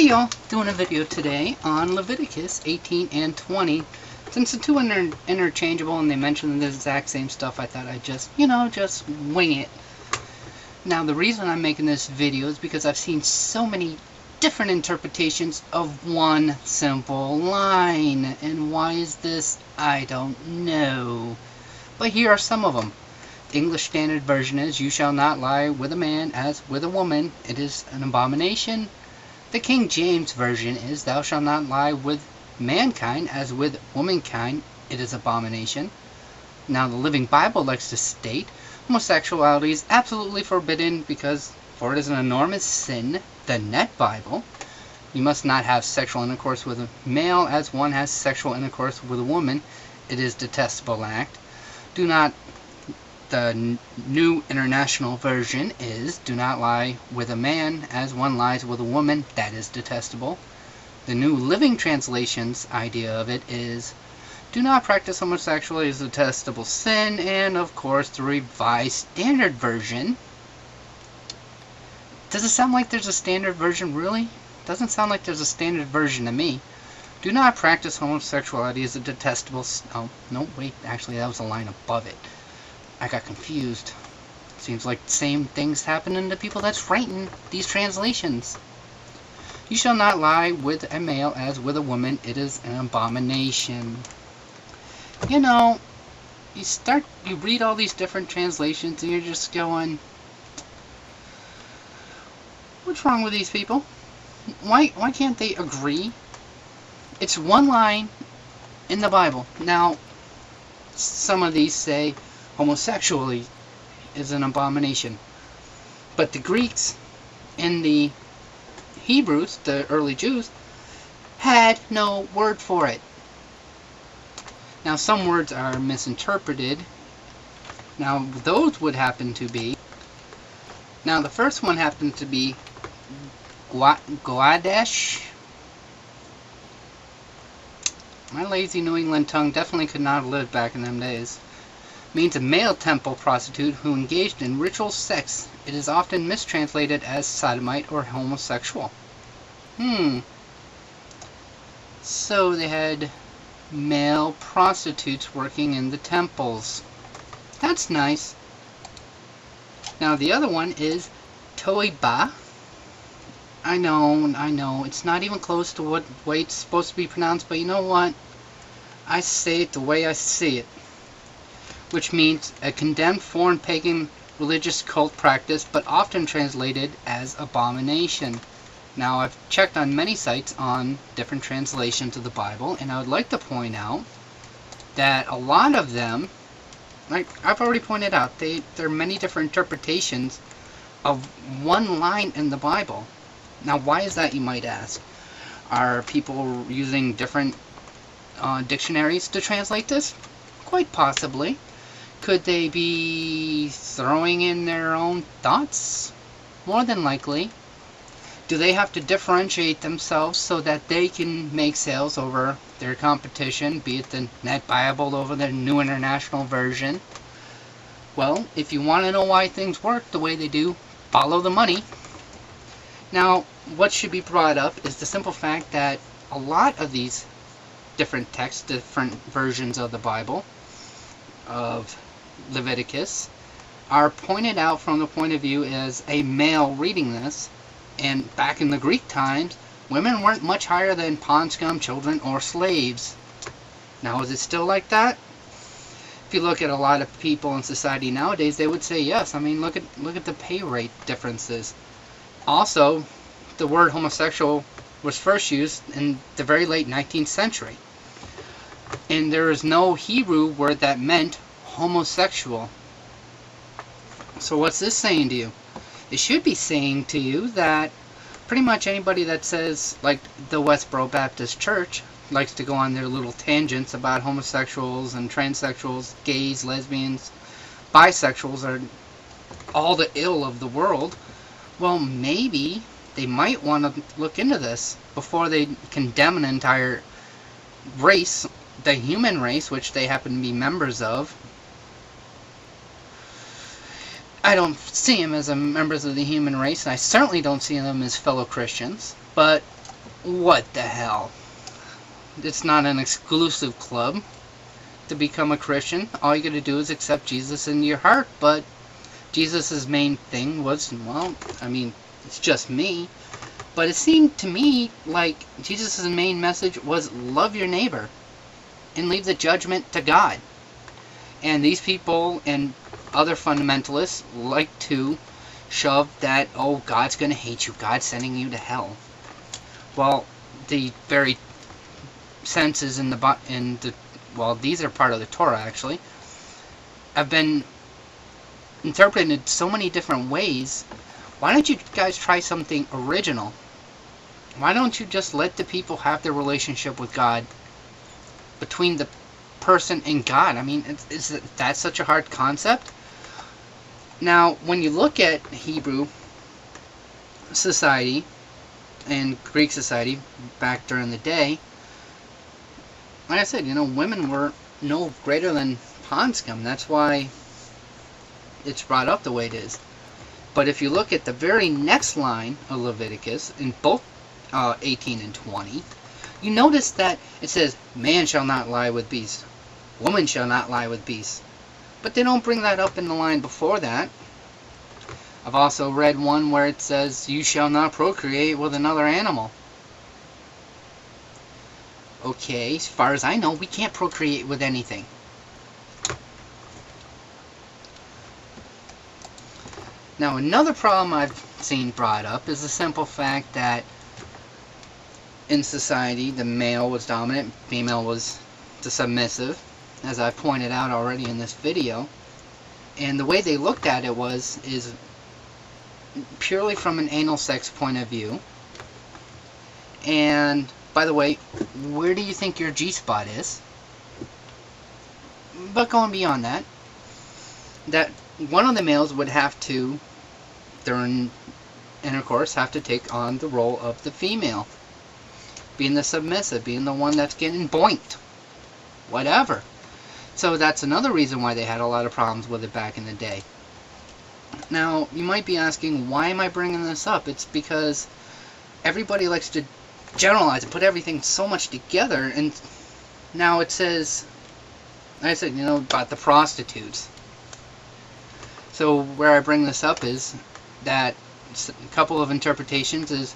Hey y'all, doing a video today on Leviticus 18 and 20. Since the two are interchangeable and they mention the exact same stuff, I thought I'd just wing it. Now the reason I'm making this video is because I've seen so many different interpretations of one simple line. And why is this? I don't know. But here are some of them. The English Standard Version is, "You shall not lie with a man as with a woman. It is an abomination." The King James Version is, "Thou shalt not lie with mankind as with womankind. It is abomination." Now the Living Bible likes to state, "Homosexuality is absolutely forbidden because for it is an enormous sin." The Net Bible, "You must not have sexual intercourse with a male as one has sexual intercourse with a woman. It is a detestable act." The New International Version is, "Do not lie with a man as one lies with a woman. That is detestable." The New Living Translation's idea of it is, "Do not practice homosexuality is a detestable sin." And of course the Revised Standard Version. Does it sound like there's a standard version, really? Doesn't sound like there's a standard version to me. "Do not practice homosexuality is a detestable oh, no, wait, actually that was a line above it. I got confused. Seems like the same things happening to people that's writing these translations. "You shall not lie with a male as with a woman. It is an abomination." You know, you read all these different translations and you're just going, what's wrong with these people? Why can't they agree? It's one line in the Bible. Now, some of these say homosexuality is an abomination. But the Greeks and the Hebrews, the early Jews, had no word for it. Now some words are misinterpreted. Now those would happen to be, now the first one happened to be Gwadesh. My lazy New England tongue definitely could not have lived back in them days. Means a male temple prostitute who engaged in ritual sex. It is often mistranslated as sodomite or homosexual. So they had male prostitutes working in the temples. That's nice. Now the other one is Toiba. I know, it's not even close to what way it's supposed to be pronounced, but you know what? I say it the way I see it. Which means a condemned foreign pagan religious cult practice, but often translated as abomination. Now I've checked on many sites on different translations of the Bible, and I would like to point out that a lot of them, like I've already pointed out, there are many different interpretations of one line in the Bible. Now why is that, you might ask? Are people using different dictionaries to translate this? Quite possibly. Could they be throwing in their own thoughts? More than likely. Do they have to differentiate themselves so that they can make sales over their competition, be it the Net Bible over the New International Version? Well, if you want to know why things work the way they do, follow the money. Now, what should be brought up is the simple fact that a lot of these different texts, different versions of the Bible, of Leviticus, are pointed out from the point of view as a male reading this. And back in the Greek times, women weren't much higher than pond scum, children, or slaves. Now, is it still like that? If you look at a lot of people in society nowadays, they would say yes. I mean, look at the pay rate differences. Also, the word homosexual was first used in the very late 19th century. And there is no Hebrew word that meant homosexual. So what's this saying to you? It should be saying to you that pretty much anybody that says, like the Westboro Baptist Church, likes to go on their little tangents about homosexuals and transsexuals, gays, lesbians, bisexuals are all the ill of the world. Well, maybe they might want to look into this before they condemn an entire race, the human race, which they happen to be members of. I don't see them as members of the human race, and I certainly don't see them as fellow Christians. But What the hell? It's not an exclusive club to become a Christian. All you gotta do is accept Jesus into your heart. But Jesus' main thing was, well, I mean, it's just me. But it seemed to me like Jesus' main message was love your neighbor and leave the judgment to God. And these people and other fundamentalists like to shove that, oh, God's going to hate you, God's sending you to hell. Well, the very senses in the well, these are part of the Torah actually, have been interpreted in so many different ways. Why don't you guys try something original? Why don't you just let the people have their relationship with God between the person and God? I mean, is that such a hard concept? Now, when you look at Hebrew society and Greek society back during the day, like I said, women were no greater than pond scum. That's why it's brought up the way it is. But if you look at the very next line of Leviticus, in both 18 and 20, you notice that it says, man shall not lie with beasts, woman shall not lie with beasts. But they don't bring that up in the line before that. I've also read one where it says, you shall not procreate with another animal. Okay, as far as I know, we can't procreate with anything. Now, another problem I've seen brought up is the simple fact that in society, the male was dominant, female was the submissive, as I pointed out already in this video. And the way they looked at it is purely from an anal sex point of view. And, by the way, where do you think your G-spot is? But going beyond that, that one of the males would have to, during intercourse, have to take on the role of the female. Being the submissive, being the one that's getting boinked. Whatever. So that's another reason why they had a lot of problems with it back in the day. Now, you might be asking, why am I bringing this up? It's because everybody likes to generalize and put everything so much together. And now it says, like I said, about the prostitutes. So where I bring this up is that a couple of interpretations is,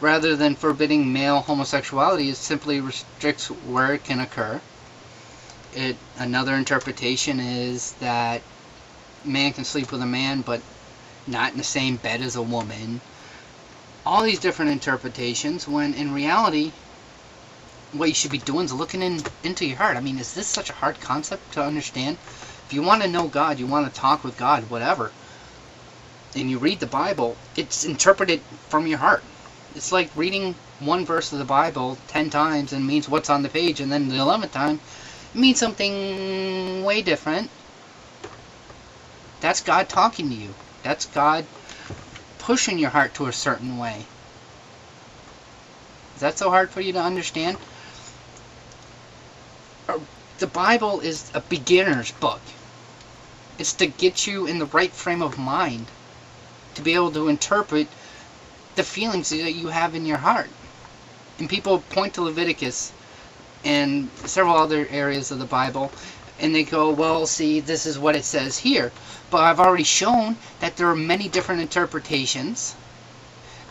rather than forbidding male homosexuality, it simply restricts where it can occur. Another interpretation is that man can sleep with a man, but not in the same bed as a woman. All these different interpretations, when in reality, what you should be doing is looking into your heart. I mean, is this such a hard concept to understand? If you want to know God, you want to talk with God, whatever, and you read the Bible, it's interpreted from your heart. It's like reading one verse of the Bible 10 times and means what's on the page, and then the 11th time it means something way different. That's God talking to you. That's God pushing your heart to a certain way. Is that so hard for you to understand? The Bible is a beginner's book. It's to get you in the right frame of mind to be able to interpret the feelings that you have in your heart. And people point to Leviticus and several other areas of the Bible, and they go, well, see, this is what it says here. But I've already shown that there are many different interpretations,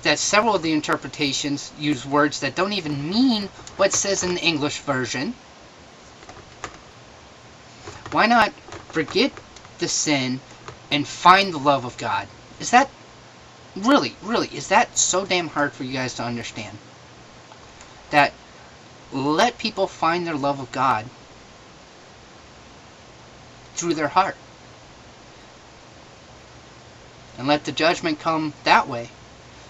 that several of the interpretations use words that don't even mean what it says in the English version. Why not forget the sin and find the love of God? Is that really, is that so damn hard for you guys to understand? That let people find their love of God through their heart. And let the judgment come that way.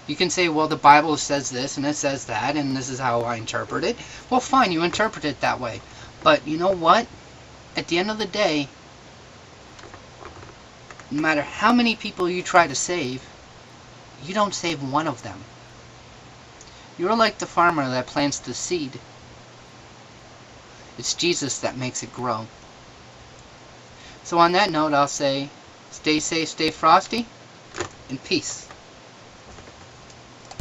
You can say, well, the Bible says this and it says that, and this is how I interpret it. Well, fine, you interpret it that way. But you know what? At the end of the day, no matter how many people you try to save, you don't save one of them. You're like the farmer that plants the seed. It's Jesus that makes it grow. So on that note, I'll say, stay safe, stay frosty, and peace.